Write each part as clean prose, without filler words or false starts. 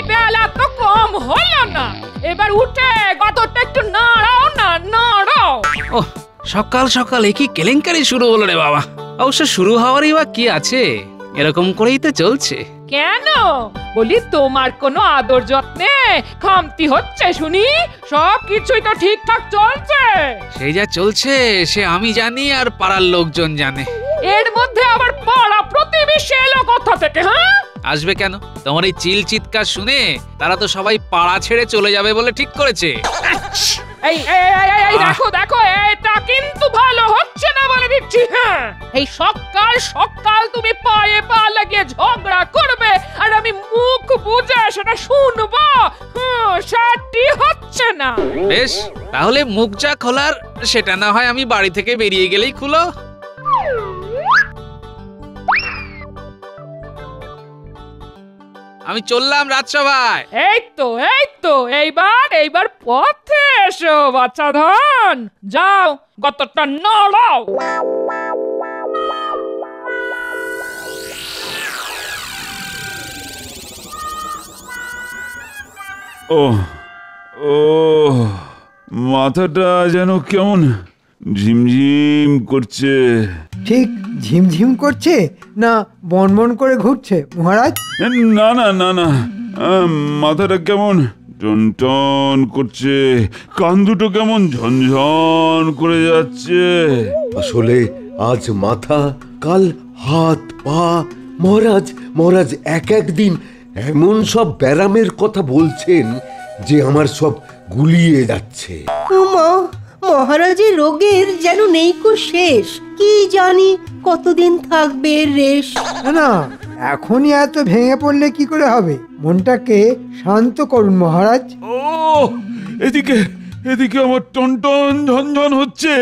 বেলা তো কম হলো না, এবার উঠে গতটা একটু নাড়াও না, নাড়াও। ও সকাল সকাল কি কেলেঙ্কারি শুরু হলো রে বাবা। অবশ্য শুরু হওয়ারই বা কি আছে, এরকম করেই তো চলছে। কেন বলি, তোমার কোনো আদর যত্নে খামতি হচ্ছে শুনি? সব কিছুই তো ঠিকঠাক চলছে। সেই যা চলছে সে আমি জানি আর পাড়ার লোকজন জানে। এর মধ্যে আবার পাড়া প্রতিবেশী এলো কোথা থেকে? হ্যাঁ, আসবে কেন? তোমার এই চিল চিৎকার শুনে তারা তো সবাই পাড়া ছেড়ে চলে যাবে বলে ঠিক করেছে। এই দেখো দেখো, এটা কিন্তু ভালো হচ্ছে না বলে দিচ্ছি। হ্যাঁ, এই সকাল সকাল তুমি পায়ে পা লাগিয়ে ঝগড়া করবে আর আমি মুখ বুজে সেটা শুনবো, সেটি হচ্ছে না। বেশ, তাহলে মুখ যা খোলার সেটা না হয় আমি বাড়ি থেকে বেরিয়ে গেলেই খুলো। আমি চললাম রাজসভায়। এই তো এইবার পথে এসো বাচ্চাধন, যাও গতটা নাড়াও। ও ও মাথাটা যেন কেমন ঝিমঝিম করছে। ঠিক ঝিমঝিম করছে না বনবন করে ঘুরছে মহারাজ? না না না না, মাথাটা কেমন টনটন করছে, কান দুটো কেমন ঝনঝন করে যাচ্ছে। আসলে আজ মাথা, কাল হাত পা। মহারাজ মহারাজ এক একদিন এমন সব ব্যারামের কথা বলছেন যে আমার সব গুলিয়ে যাচ্ছে। মহারাজের রোগের যেন নেই কো শেষ, কি জানি কতদিন থাকবে রেশ। না, এখনই এত ভেঙে পড়লে কি করে হবে? মনটাকে শান্ত করুন মহারাজ। ও এদিকে এদিকে আমার টনটন ঝনঝন হচ্ছে,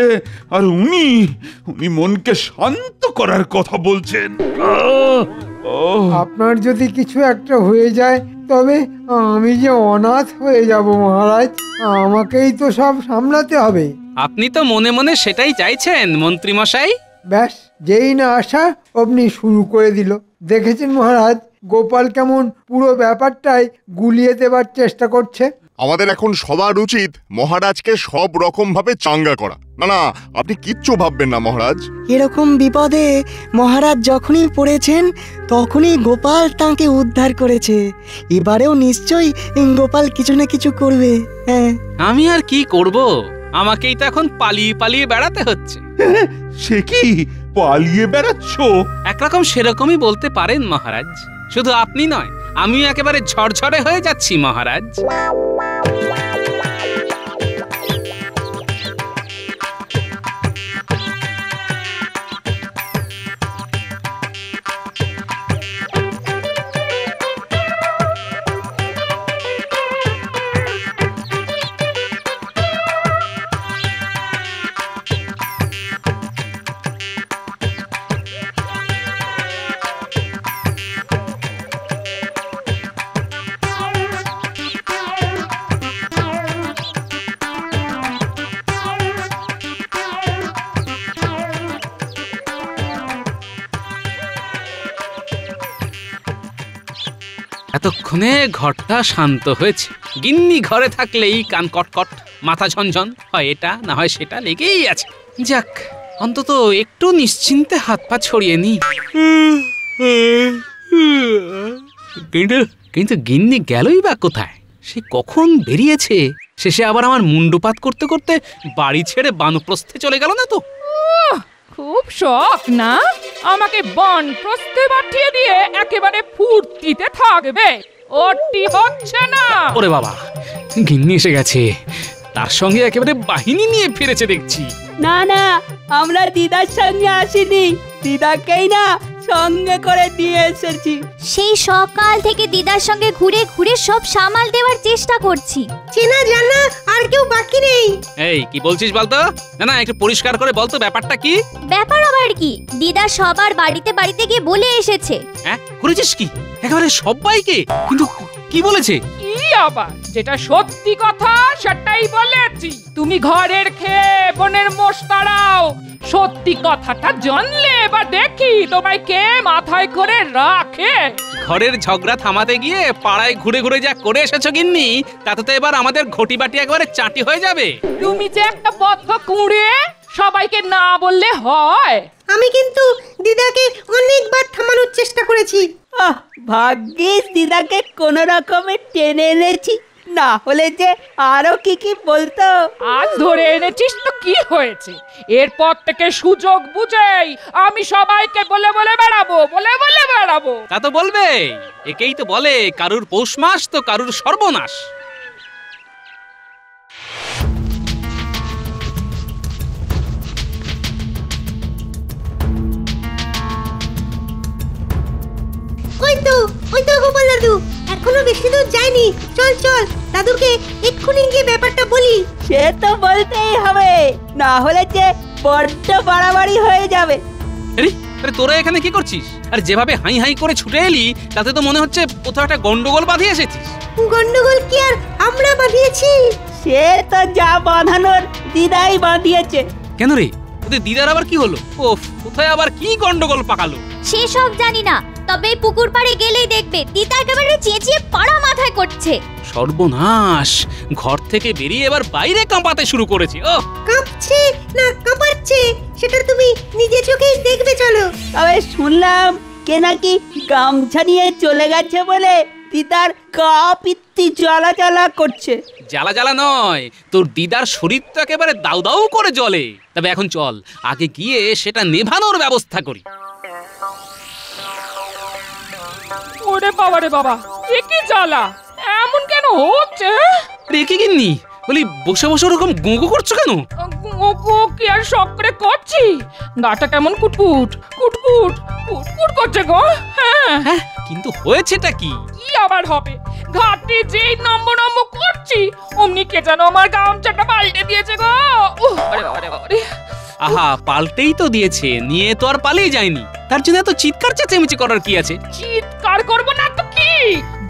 আর উনি মনকে শান্ত করার কথা বলছেন। আপনার যদি কিছু একটা হয়ে যায় তবে আমি যে অনাথ হয়ে যাব মহারাজ, আমাকেই তো সব সামলাতে হবে। আপনি তো মনে মনে সেটাই চাইছেন মন্ত্রী মশাই। ব্যাস, যেই না আসা অমনি শুরু করে দিল। দেখেছেন মহারাজ, গোপাল কেমন পুরো ব্যাপারটাই গুলিয়ে দেবার চেষ্টা করছে। আমাদের এখন সবার উচিত মহারাজকে সব রকম ভাবে চাঙ্গা করা। না না, আপনি কিচ্ছু ভাববেন না মহারাজ। এরকম বিপদে মহারাজ যখনই পড়েছেন তখনই গোপাল তাঁকে উদ্ধার করেছে। এবারেও নিশ্চয়ই গোপাল কিছু না কিছু করবে। হ্যাঁ, আমি আর কি করব? আমাকেই তো এখন পালিয়ে পালিয়ে বেড়াতে হচ্ছে। সে কি পালিয়ে বেড়াচ্ছ? একরকম সেরকমই বলতে পারেন মহারাজ। শুধু আপনি নয়, আমিও একেবারে ঝরঝরে হয়ে যাচ্ছি মহারাজ। এতক্ষণে ঘরটা শান্ত হয়েছে। গিন্নি ঘরে থাকলেই কান কটকট, মাথা ঝনঝন, হয় এটা না হয় সেটা লেগেই আছে। যাক, অন্তত একটু নিশ্চিন্তে হাত পা ছড়িয়ে নি। কিন্তু গিন্নি গেলই বা কোথায়? সে কখন বেরিয়েছে? শেষে আবার আমার মুন্ডুপাত করতে করতে বাড়ি ছেড়ে বানপ্রস্থে চলে গেল না তো? খুব শখ না আমাকে বনপ্রস্থে পাঠিয়ে দিয়ে একেবারে ফুর্তিতে থাকবে? ওটি হচ্ছে না। ওরে বাবা, গিন্নি এসে গেছে, তার সঙ্গে একেবারে বাহিনী নিয়ে ফিরেছে দেখছি। না না, আমরা দিদার সঙ্গে আসিনি, দিদাকেই না সঙ্গে করে দিয়ে এসেছি। সেই সকাল থেকে দিদার সঙ্গে ঘুরে ঘুরে সব সামাল দেওয়ার চেষ্টা করছি। চেনা জানা আর কেউ বাকি নেই। এই কি বলছিস বলতো? না না, একটু পরিষ্কার করে বলতো ব্যাপারটা কি? ব্যাপার আবার কি? দিদা সবার বাড়িতে বাড়িতে গিয়ে বলে এসেছে। হ্যাঁ, করেছিস কি? একেবারে সবাইকে? কিন্তু কি বলেছে? কি আবার? যেটা সত্যি কথা সেটাই বলেছি। তুমি ঘরের খেয়ে বনের মোষ তাড়াও, সত্যি কথাটা জানলে এবার দেখি তোমায় কে মাথায় করে রাখে। ঘরের ঝগড়া থামাতে গিয়ে পাড়ায় ঘুরে ঘুরে যা করে এসেছো গিন্নি, তাতে তো এবার আমাদের ঘটি বাটি একবারে চাটি হয়ে যাবে। তুমি যে একটা বদ্ধ কুঁড়ে, সবাইকে না বললে হয়? আমি কিন্তু দিদাকে অনেকবার থামানোর চেষ্টা করেছি। ভাগ্যিস দিদাকে কোনো রকমে টেনে এনেছি, না হলে যে আরো কি কি বলতো। আজ ধরে এনেছিস তো কি হয়েছে? এরপর থেকে সুযোগ বুঝেই আমি সবাইকে বলে বলে বেড়াবো। তা তো বলবে, একেই তো বলে কারুর পৌষ মাস তো কারুর সর্বনাশ। ওই তো গোপাল দাদু, এখনো বেশি দূর যায়নি। চল চল, দাদুকে এক্ষুনি গিয়ে ব্যাপারটা বলি। সে তো বলতেই হবে, না হলে যে বড্ড বাড়াবাড়ি হয়ে যাবে। আরে তোরা এখানে কি করছিস? আর যেভাবে হাই হাই করে ছুটে এলি, তাতে তো মনে হচ্ছে কোথাও একটা গন্ডগোল বাঁধিয়ে এসেছিস। গন্ডগোল কি আর আমরা বাঁধিয়েছি? সে তো যা বাঁধানোর দিদাই বাঁধিয়েছে। কেন রে, তোদের দিদার আবার কি হলো? ওফ, কোথায় আবার কি গন্ডগোল পাকালো? সেসব জানি না, তবে পুকুর পাড়ে গেলেই দেখবে দিদা একেবারে চেঁচিয়ে পাড়া মাথায় করছে। সর্বনাশ, ঘর থেকে বেরিয়ে এবার বাইরে কাঁপাতে শুরু করেছে। ও কাঁপছে না কাঁপাচ্ছে সেটা তুমি নিজে চোখেই দেখবে। চলো। তবে শুনলাম কে নাকি গামছা নিয়ে চলে গেছে বলে দিদার গা পিত্তি জ্বালা জ্বালা করছে। জ্বালা জ্বালা নয়, তোর দিদার শরীর তো একেবারে দাউ দাউ করে জ্বলে। তবে এখন চল, আগে গিয়ে সেটা নেভানোর ব্যবস্থা করি। ওরে বাবা রে বাবা, এ কি জ্বালা, এমন কেন হচ্ছে? রেখে গিন্নি, বলি বসে বসে ওরকম গোগো করছো কেন? গোগো কি আর শখ করে করছি? গাটা কেমন কুটকুট কুটকুট কুটকুট করছে গো। হ্যাঁ, কিন্তু হয়েছেটা কি? কি আবার হবে? ঘাটে যেই নম্বর করছি অমনি কে যেন আমার গামছাটা পাল্টে দিয়েছে গো। আরে বাবা রে বাবা রে। আহা, পাল্টেই তো দিয়েছে, নিয়ে তো আর পালিয়ে যায়নি। তার জন্য এত চিৎকার চেঁচামেচি করার কি আছে? চিৎকার করবো না তো কি,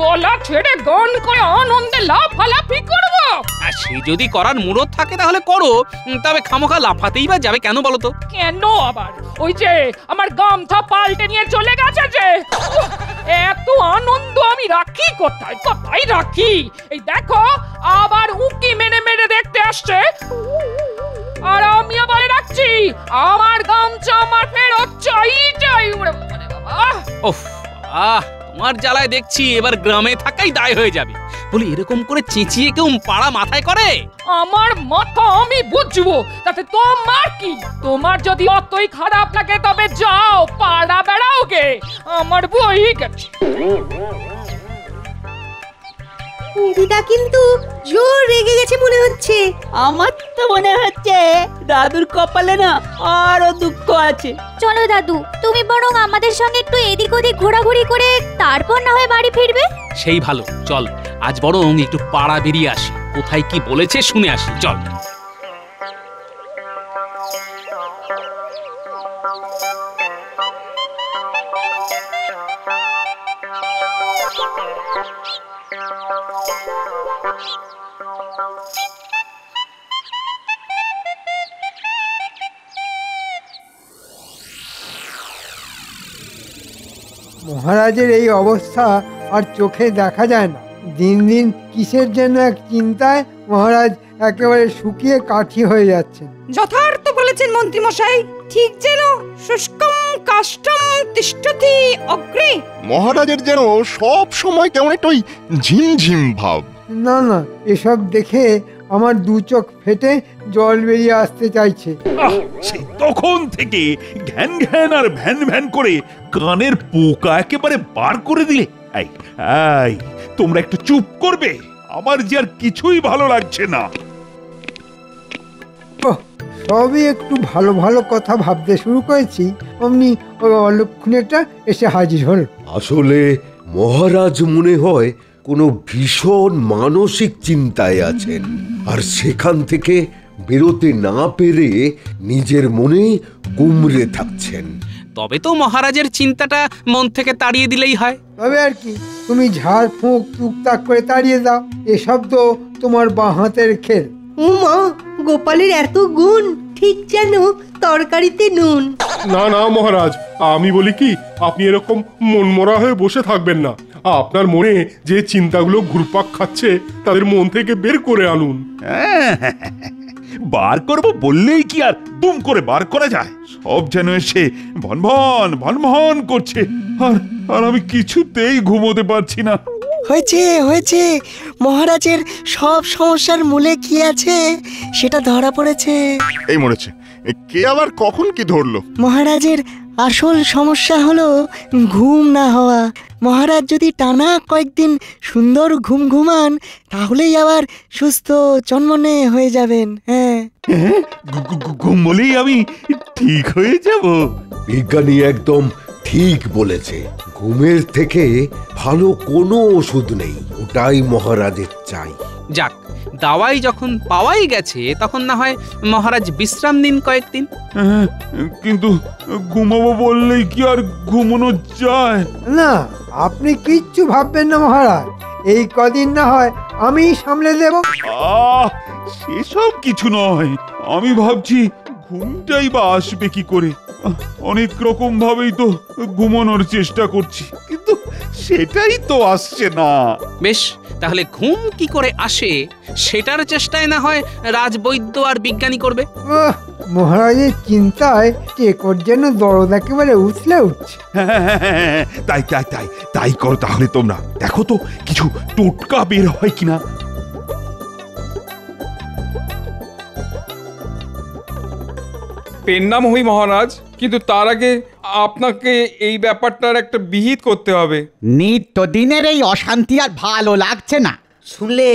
গলা ছেড়ে গান করে আনন্দে লাফালাফি করবো। আর সে যদি করার মুরত থাকে তাহলে করো, তবে খামোখা লাফাতেই বা যাবে কেন বলো তো? কেন আবার? ওই যে আমার গামছা পাল্টে নিয়ে চলে গেছে যে, এত আনন্দ আমি রাখি কোথায় রাখি? এই দেখো, আবার উকি মেরে মেরে দেখতে আসছে। আর আমি আবার রাখছি, আমার গামছা আমার ফেরত চাই। ওফ, তোমার জ্বালায় দেখছি এবার গ্রামে থাকাই দায় হয়ে যাবে। বলি এরকম করে চেঁচিয়ে কেউ পাড়া মাথায় করে? আমার মাথা আমি বুঝবো, তাতে তোমার কি? তোমার যদি অতই খারাপ লাগে তবে যাও পাড়া বেড়াও গে, আমার বই গেছে। দিদা কিন্তু জোর রেগে গেছে মনে হচ্ছে। আমার তো মনে হচ্ছে দাদুর কপালে না আরো দুঃখ আছে। চলো দাদু, তুমি বরং আমাদের সঙ্গে একটু এদিক ওদিক ঘোরাঘুরি করে তারপর না হয় বাড়ি ফিরবে। সেই ভালো, চল আজ বরং একটু পাড়া বেরিয়ে আসি, কোথায় কি বলেছে শুনে আসি। চল। মহারাজের এই অবস্থা আর চোখে দেখা যায় না। দিন দিন কিসের জন্য এক চিন্তায় মহারাজ একেবারে শুকিয়ে কাঠি হয়ে যাচ্ছেন। যথার্থ বলেছেন মন্ত্রী মশাই, ঠিক যেন শুষ্কম কাষ্ঠম তিষ্ঠতি অগ্রে। মহারাজের যেন সব সময় কেমন একটা ওই ঝিমঝিম ভাব। না না, এসব দেখে আমার দু চোখ ফেটে জল বেরিয়ে আসতে চাইছে। সে তখন থেকে ঘ্যান ঘ্যান আর ভ্যান ভ্যান করে কানের পোকা একেবারে বার করে দিলে। এই এই, তোমরা একটু চুপ করবে? আমার যে আর কিছুই ভালো লাগছে না। সবই একটু ভালো ভালো কথা ভাবতে শুরু করেছি, অমনি ওই অলক্ষণেটা এসে হাজির হল। আসলে মহারাজ মনে হয় কোনো ভীষণ মানসিক চিন্তায় আছেন, আর সেখান থেকে বেরোতে না পেরে নিজের মনে গুমরে থাকছেন। তবে তো মহারাজের চিন্তাটা মন থেকে তাড়িয়ে দিলেই হয়। তবে আর কি, তুমি ঝাড় ফুঁক টুকটাক করে তাড়িয়ে দাও। এসব তো তোমার বাঁ হাতের খেল। উমা, গোপালের এত গুণ, ঠিক যেন তরকারিতে নুন। না না মহারাজ, আমি বলি কি, আপনি এরকম মনমরা হয়ে বসে থাকবেন না। আপনার মনে যে চিন্তাগুলো ঘুরপাক খাচ্ছে তাদের মন থেকে বের করে আনুন। বার করবো বললেই কি আর দুম করে বার করা যায়? সব যেন এসে ভনভন ভনভন করছে, আর আমি কিছুতেই ঘুমোতে পারছি না। হয়েছে হয়েছে, মহারাজের সব সমস্যার মূলে কি আছে সেটা ধরা পড়েছে। এই মরেছে, কে আবার কখন কি ধরলো? মহারাজের আসল সমস্যা হলো ঘুম না হওয়া। মহারাজ যদি টানা কয়েকদিন সুন্দর ঘুম ঘুমান তাহলেই আবার সুস্থ চনমনে হয়ে যাবেন। হ্যাঁ, ঘুমলেই আমি ঠিক হয়ে যাব? বিজ্ঞানী একদম ঠিক বলেছে। ঘুমের থেকে ভালো কোনো ওষুধ নেই, ওটাই মহারাজের চাই। যাক, দাওয়াই যখন পাওয়াই গেছে তখন না হয় মহারাজ বিশ্রাম নিন কয়েকদিন। কিন্তু ঘুমাবো বললেই কি আর ঘুমানো যায়? না, আপনি কিচ্ছু ভাববেন না মহারাজ, এই কদিন না হয় আমি সামলে দেব। সেসব কিছু নয়, আমি ভাবছি ঘুমটাই বা আসবে কি করে। অনেক রকম ভাবেই তো ঘুমানোর চেষ্টা করছি, কিন্তু সেটাই তো আসছে না। বেশ, তাহলে ঘুম কি করে আসে সেটার চেষ্টায় না হয় রাজবৈদ্য আর বিজ্ঞানী করবে। মহারাজের চিন্তায় টেকর যেন দরদ একেবারে উছলে উঠছে। তাই তাই তাই তাই করো তাহলে। তোমরা দেখো তো কিছু টোটকা বের হয় কিনা। পেন নাম হই মহারাজ, কিন্তু তার আগে আপনাকে এই ব্যাপারটার একটা বিহিত করতে হবে। নিত্যদিনের এই অশান্তি আর ভালো লাগছে না। শুনলে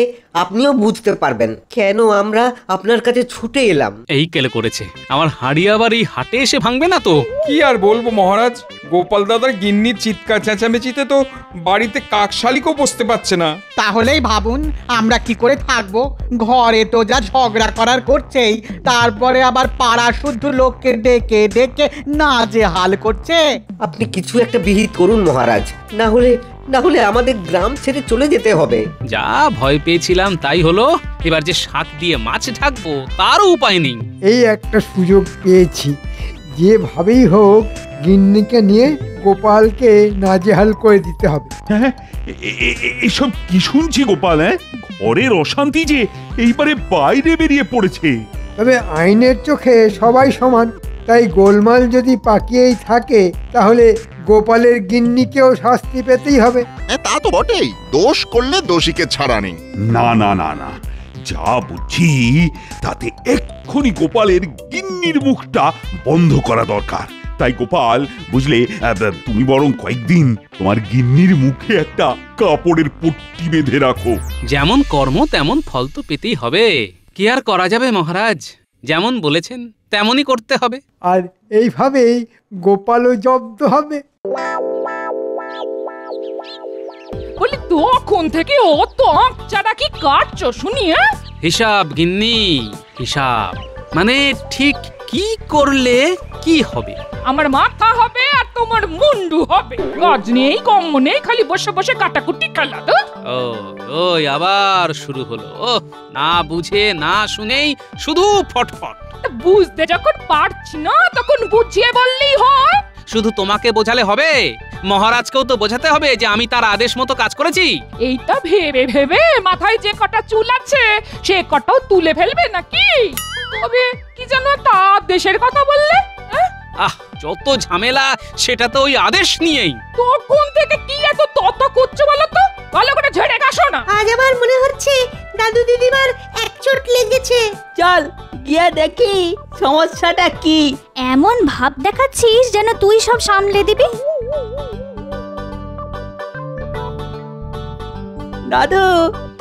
আপনিও বুঝতে পারবেন কেন আমরা আপনার কাছে ছুটে এলাম। এই কেলে করেছে, আমার হাঁড়ি আবার এই হাটে এসে ভাঙবে না তো? কি আর বলবো মহারাজ, গোপাল দাদার গিন্নির চিৎকার চেঁচামেচিতে তো বাড়িতে কাকশালিকও বসতে পারছে না। তাহলেই ভাবুন আমরা কি করে থাকবো। ঘরে তো যা ঝগড়া করার করছেই, তারপরে আবার পাড়া শুদ্ধ লোককে ডেকে ডেকে নাজেহাল করছে। আপনি কিছু একটা বিহিত করুন মহারাজ, না হলে আমাদের গ্রাম ছেড়ে চলে যেতে হবে। যা ভয় পেয়েছিলাম তাই হলো। এবার যে শাক দিয়ে মাছ ঢাকবো তারও উপায় নেই। এই একটা সুযোগ পেয়েছি, যেভাবেই হোক গিন্নিকে নিয়ে গোপালকে নাজেহাল করে দিতে হবে। এসব কি শুনছি গোপাল? ঘরের অশান্তি যে এইবারে বাইরে বেরিয়ে পড়েছে। তবে আইনের চোখে সবাই সমান, তাই গোলমাল যদি পাকিয়েই থাকে তাহলে গোপালের গিন্নিকেও শাস্তি পেতেই হবে। তা তো বটেই, দোষ করলে দোষীকে ছাড়া নেই। না না না না, যা বুঝছি তাতে এক্ষুনি গোপালের গিন্নির মুখটা বন্ধ করা দরকার। তাই গোপাল, বুঝলে, তুমি বরং কয়েকদিন তোমার গিন্নির মুখে একটা কাপড়ের পট্টি বেঁধে রাখো। যেমন কর্ম তেমন ফল তো পেতেই হবে। কি আর করা যাবে মহারাজ, যেমন বলেছেন তেমনই করতে হবে। আর এইভাবেই গোপালও জব্দ হবে। বলি তখন থেকে অত আঁকচারা কি কাটছো শুনি? হিসাব গিন্নি, হিসাব। মানে ঠিক কি করলে কি হবে? আমার মাথা হবে আর তোমার মুন্ডু হবে। কাজ নেই কম নেই, খালি বসে বসে কাটাকুটি খেলা। ওই আবার শুরু হলো। না বুঝে না শুনেই শুধু ফটফট। বুঝতে যখন পারছি না তখন বুঝিয়ে বললেই হয়। শুধু তোমাকে বোঝালে হবে, মহারাজকেও তো বোঝাতে হবে যে আমি তার আদেশ মতো কাজ করেছি। এইটা ভেবে ভেবে মাথায় যে কটা চুল আছে সে কটাও তুলে ফেলবে নাকি? তবে কি যেন একটা আদেশের কথা বললে? যত ঝামেলা সেটা তো ওই আদেশ নিয়েই। তখন থেকে কি এত তত করছো বলো তো? ভালো করে ঝেড়ে কাশো না। আজ আমার মনে হচ্ছে দাদু দিদিমার এক চোট লেগেছে। চল গিয়ে দেখি সমস্যাটা কি। এমন ভাব দেখাচ্ছিস যেন তুই সব সামলে দিবি। দাদু,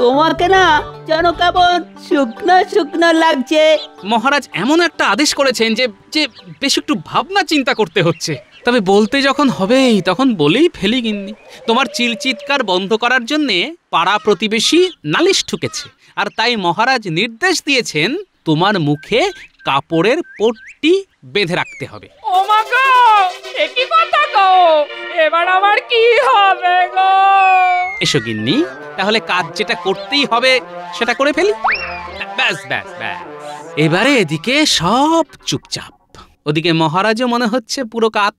তোমাকে না যেন কেমন শুকনো শুকনো লাগছে। মহারাজ এমন একটা আদেশ করেছেন যে যে বেশ একটু ভাবনা চিন্তা করতে হচ্ছে। তবে বলতে যখন হবেই তখন বলেই ফেলি গিন্নি। তোমার চিলচিৎকার বন্ধ করার জন্যে পাড়া প্রতিবেশী নালিশ ঠুকেছে, আর তাই মহারাজ নির্দেশ দিয়েছেন তোমার মুখে কাপড়ের পট্টি বেঁধে রাখতে হবে। ও মা গো, এ কি কথা গো, এবার আমার কি হবে গো? এসো গিন্নি, তাহলে কাজ যেটা করতেই হবে সেটা করে ফেলি। ব্যাস ব্যাস ব্যাস, এবারে এদিকে সব চুপচাপ, ওদিকে মহারাজও মনে হচ্ছে পুরো কাত।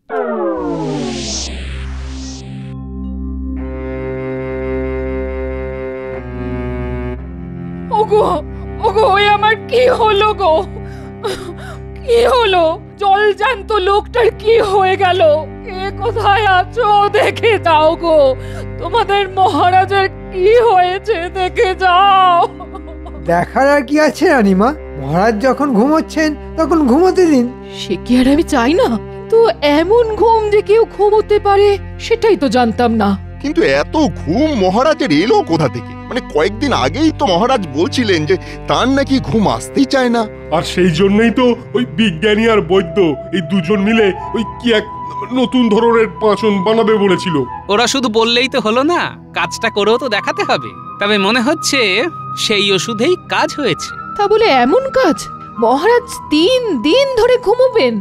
ওগো ওগো, ওই আমার কি হলো গো, কি হলো? জল জ্যান্ত লোকটার কি হয়ে গেল? কে কোথায় আছো দেখে যাও গো, তোমাদের মহারাজের কি হয়েছে দেখে যাও। দেখার আর কি আছে রানীমা, মহারাজ যখন ঘুমোচ্ছেন তখন ঘুমোতে দিন। সে কি আর আমি চাই না, তো এমন ঘুম যে কেউ ঘুমোতে পারে সেটাই তো জানতাম না। কিন্তু এত ঘুম মহারাজের এলো কোথা থেকে? মানে কয়েকদিন আগেই তো মহারাজ বলছিলেন যে তার নাকি ঘুম আসতেই চায় না। আর সেই জন্যই তো ওই বিজ্ঞানী আর বৈদ্য এই দুজন মিলে ওই কি এক নতুন ধরনের পাঁচন বানাবে বলেছিল। ওরা শুধু বললেই তো হলো না, কাজটা করেও তো দেখাতে হবে। তবে মনে হচ্ছে সেই ওষুধেই কাজ হয়েছে। তা বলে এমন কাজ? মহারাজ 3 দিন ধরে ঘুমোবেন?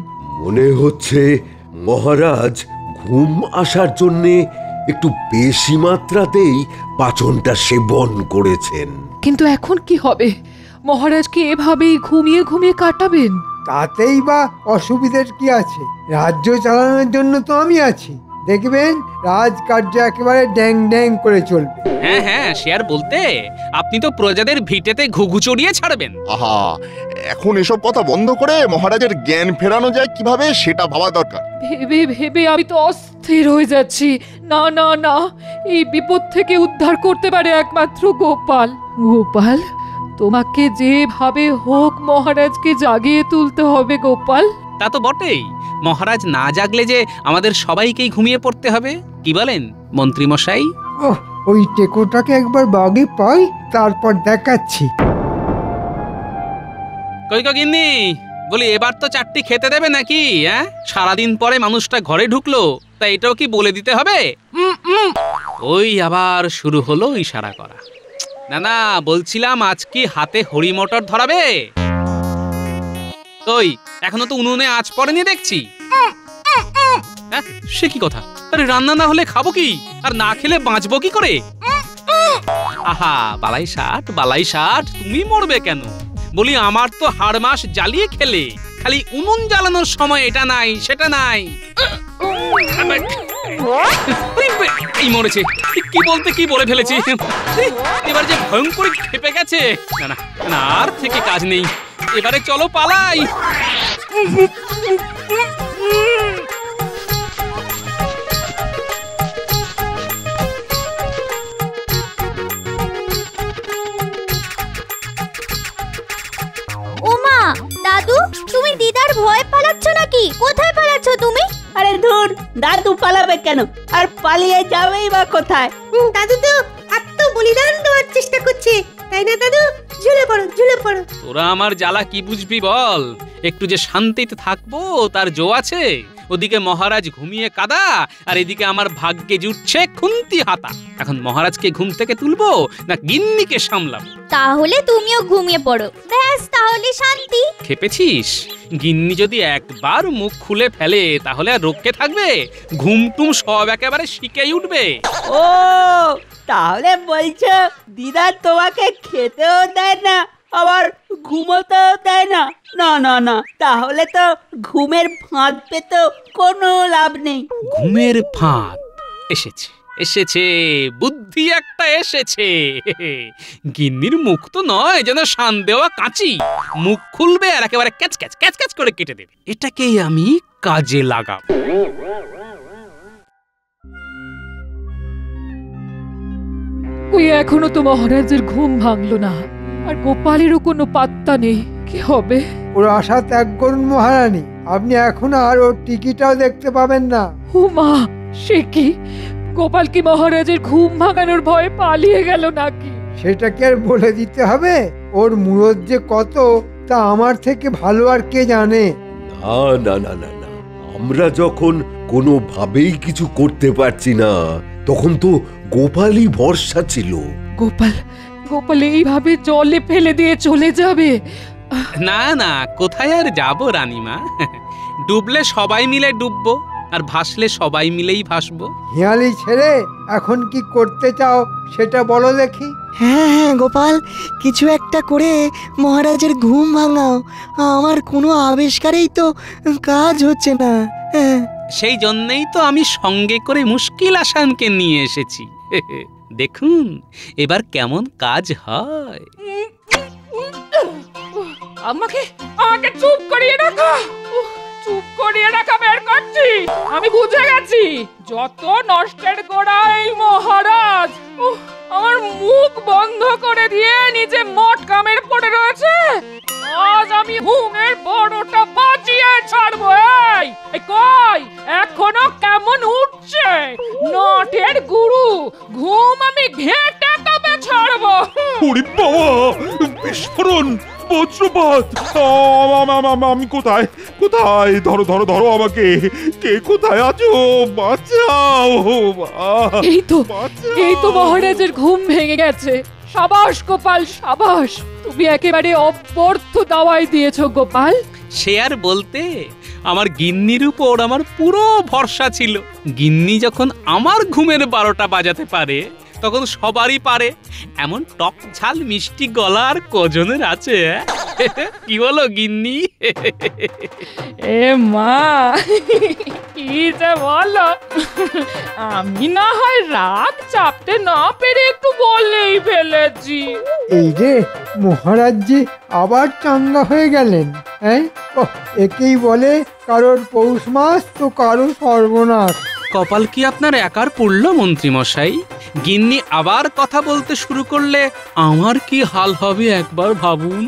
মনে হচ্ছে মহারাজ ঘুম আসার জন্যে একটু বেশি মাত্রাতেই পাচনটা সেবন করেছেন। কিন্তু এখন কি হবে? মহারাজ কি এভাবেই ঘুমিয়ে ঘুমিয়ে কাটাবেন? তাতেই বা অসুবিধার কি আছে? রাজ্য চালানোর জন্য তো আমি আছি, দেখবেন রাজকার্য একেবারে ড্যাং ড্যাং করে চলবে। হ্যাঁ হ্যাঁ, সে আর বলতে, আপনি তো প্রজাদের ভিটেতে ঘুঘু চড়িয়ে ছাড়বেন। আহা, এখন এসব কথা বন্ধ করে মহারাজের জ্ঞান ফেরানো যায় কিভাবে সেটা ভাবা দরকার। ভেবে ভেবে আমি তো অস্থির হয়ে যাচ্ছি। না না না, এই বিপদ থেকে উদ্ধার করতে পারে একমাত্র গোপাল। গোপাল, তোমাকে যেভাবে হোক মহারাজকে জাগিয়ে তুলতে হবে গোপাল। তা তো বটেই, মহারাজ না জাগলে যে আমাদের সবাইকেই ঘুমিয়ে পড়তে হবে। কি বলেন মন্ত্রী মশাই? ওহ, ওই টেকোটাকে একবার বাগে পাই, তারপর দেখাচ্ছি। কই গো গিন্নি, বলি এবার তো 4টি খেতে দেবে নাকি? হ্যাঁ, সারাদিন পরে মানুষটা ঘরে ঢুকলো, তা এটাও কি বলে দিতে হবে? ওই আবার শুরু হলো ইশারা করা। না না, বলছিলাম আজ কি হাতে হরি মটর ধরাবে? ওই এখনো তো উনুনে আঁচ পড়েনি দেখছি। হ্যাঁ, সে কি কথা? আরে রান্না না হলে খাবো কি, আর না খেলে বাঁচবো কি করে? আহা, বালাই ষাট, তুমি মরবে কেন? বলি আমার তো হাড় মাস জ্বালিয়ে খেলে, খালি উনুন জ্বালানোর সময় এটা নাই সেটা নাই। এই মরেছে, কি বলতে কি বলে ফেলেছি। এবার যে ভয়ঙ্কর খেপে গেছে। না না না, আর থেকে কাজ নেই, এবারে চলো পালাই। ওমা, দাদু, তুমি দিদার ভয় পালাচ্ছ নাকি? কোথায় পালাচ্ছ তুমি? আরে ধুর, দাদু পালাবে কেন? আর পালিয়ে যাবেই বা কোথায়? দাদু তো আত্ম বলিদান দেওয়ার চেষ্টা করছে, তাই না দাদু? ঝুলে পড়ো, ঝুলে পড়ো। তোরা আমার জ্বালা কি বুঝবি বল? একটু যে শান্তিতে থাকবো তার জো আছে। ওদিকে মহারাজ ঘুমিয়ে কাদা, আর এদিকে আমার ভাগ্যে জুটছে খুন্তি হাতা। এখন মহারাজকে ঘুম থেকে তুলবো না গিন্নিকে সামলাবো? তাহলে তুমিও ঘুমিয়ে পড়ো, ব্যাস, তাহলে শান্তি। খেপেছিস? গিন্নি যদি একবার মুখ খুলে ফেলে তাহলে আর রক্ষে থাকবে? ঘুমটুম সব একেবারে শিখেই উঠবে। ও, তাহলে বলছো দিদা তোমাকে খেতেও দেয় না, আবার ঘুমোতেও দেয় না? না না না, তাহলে তো ঘুমের ফাঁদ পেতে কোনো লাভ নেই। ঘুমের ফাঁদ এসেছে, এসেছে, বুদ্ধি একটা এসেছে। গিন্নির মুখ তো নয় যেন শান দেওয়া কাঁচি, মুখ খুলবে আর একেবারে ক্যাচ ক্যাচ ক্যাচ ক্যাচ করে কেটে দেবে। এটাকেই আমি কাজে লাগাবো। ওই এখনো তো মহারাজের ঘুম ভাঙলো না, আর গোপালেরও কোনো পাত্তা নেই। কি হবে? ওর আশা ত্যাগ করুন মহারানী, আপনি এখন আর ওর টিকিটাও দেখতে পাবেন না। ও মা, সে কি? গোপাল কি মহারাজের ঘুম ভাঙানোর ভয়ে পালিয়ে গেল নাকি? সেটা কি আর বলে দিতে হবে? ওর মুরত যে কত তা আমার থেকে ভালো আর কে জানে? না না না না না, আমরা যখন কোনোভাবেই কিছু করতে পারছি না, তখন তো গোপালই ভরসা ছিল। গোপাল, গোপাল এইভাবে জলে ফেলে দিয়ে চলে যাবে? না না, কোথায় আর যাব রানীমা। ডুবলে সবাই মিলে ডুববো, আর ভাসলে সবাই মিলেই ভাসবো। হিয়ালি ছেড়ে এখন কি করতে চাও সেটা বলো দেখি। হ্যাঁ হ্যাঁ গোপাল, কিছু একটা করে মহারাজের ঘুম ভাঙাও। আমার কোনো আবিষ্কারেই তো কাজ হচ্ছে না। হ্যাঁ, সেই জন্যই তো আমি সঙ্গে করে মুশকিল আসানকে নিয়ে এসেছি। দেখুন এবার কেমন কাজ হয়। আমাকে আমাকে চুপ করিয়ে রাখো। চুপ করিয়ে রাখা বের করছি। আমি বুঝে গেছি যত নষ্টের গোড়া এই মহারাজ। আমার মুখ বন্ধ করে দিয়ে নিজে মট কামের পড়ে রয়েছে। আজ আমি ঘুমের বড়টা বাঁচিয়ে ছাড়বো। এই কই এখনো কেমন উঠছে নটের গুরু। ঘুম আমি ঘেঁটে তবে ছাড়বো। ওরে বাবা, বিস্ফোরণ, বজ্রপাত! আমি কোথায় কোথায়? ধরো ধরো ধরো আমাকে। কে কোথায় আছো? বাঁচাও! এই তো মহারাজের ঘুম ভেঙে গেছে। সাবাস গোপাল, সাবাস। তুমি একেবারে অব্যর্থ দাওয়াই দিয়েছো গোপাল। সে আর বলতে, আমার গিন্নির উপর আমার পুরো ভরসা ছিল। গিন্নি যখন আমার ঘুমের 12টা বাজাতে পারে, তখন সবারই পারে। এমন টক ঝাল মিষ্টি গলা আর কজনের আছে? কি বলো গিন্নি? এ মা, কি যে বলো। আমি না হয় রাগ চাপতে না পেরে একটু বলেই ফেলেছি। এই রে, মহারাজ জি আবার চাঙ্গা হয়ে গেলেন। হ্যাঁ, একেই বলে কারোর পৌষ মাস তো কারো সর্বনাশ। কপাল কি আপনার একার পড়ল মন্ত্রী মশাই? গিন্নি আবার কথা বলতে শুরু করলে আমার কি হাল হবে একবার ভাবুন।